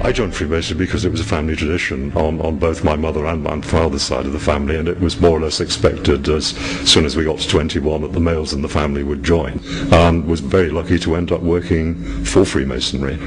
I joined Freemasonry because it was a family tradition on both my mother and my father's side of the family, and it was more or less expected as soon as we got to 21 that the males in the family would join. And was very lucky to end up working for Freemasonry.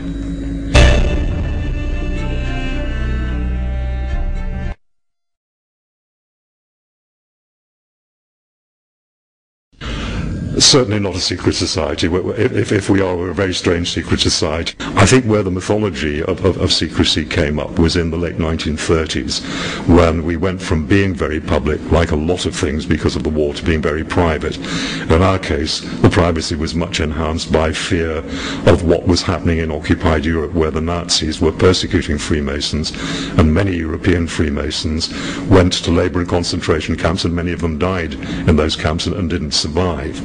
Certainly not a secret society. If we are, we're a very strange secret society. I think where the mythology of secrecy came up was in the late 1930s, when we went from being very public, like a lot of things because of the war, to being very private. In our case, the privacy was much enhanced by fear of what was happening in occupied Europe, where the Nazis were persecuting Freemasons, and many European Freemasons went to labor and concentration camps, and many of them died in those camps and didn't survive.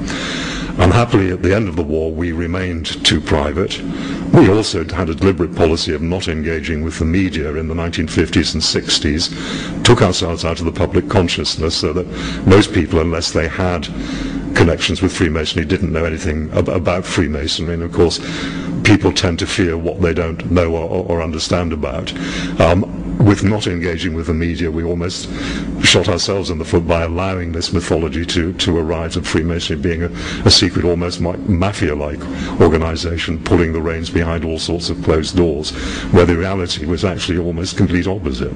Unhappily, at the end of the war, we remained too private. We also had a deliberate policy of not engaging with the media in the 1950s and 60s, took ourselves out of the public consciousness so that most people, unless they had connections with Freemasonry, didn't know anything about Freemasonry. And of course, people tend to fear what they don't know or understand about. With not engaging with the media, we almost shot ourselves in the foot by allowing this mythology to arise of Freemasonry being a secret, almost mafia-like organization, pulling the reins behind all sorts of closed doors, where the reality was actually almost complete opposite.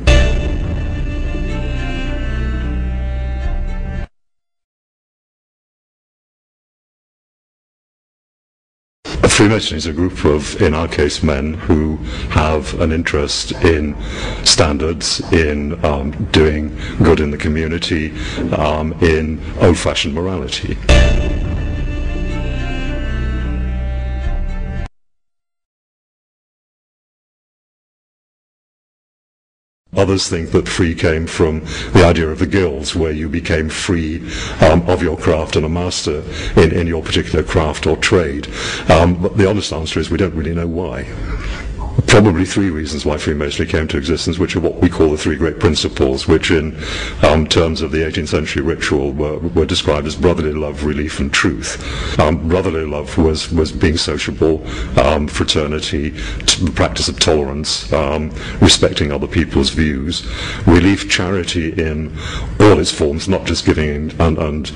Freemasonry is a group of, in our case, men who have an interest in standards, in doing good in the community, in old-fashioned morality. Others think that free came from the idea of the guilds, where you became free of your craft and a master in your particular craft or trade. But the honest answer is we don't really know why. Probably three reasons why Freemasonry came to existence, which are what we call the three great principles, which in terms of the 18th century ritual were described as brotherly love, relief and truth. Brotherly love was being sociable, fraternity, the practice of tolerance, respecting other people's views, relief, charity in all its forms, not just giving and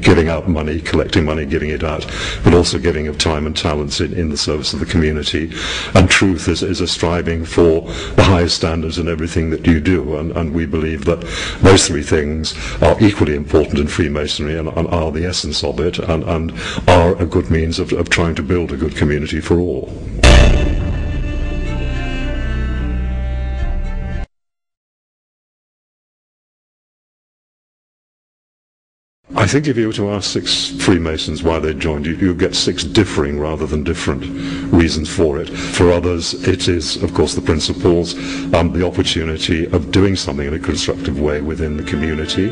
giving out money, collecting money, giving it out, but also giving of time and talents in the service of the community. And truth is a striving for the highest standards in everything that you do, and we believe that those three things are equally important in Freemasonry and are the essence of it, and are a good means of trying to build a good community for all. I think if you were to ask 6 Freemasons why they joined, you'd get 6 differing rather than different reasons for it. For others, it is, of course, the principles, the opportunity of doing something in a constructive way within the community.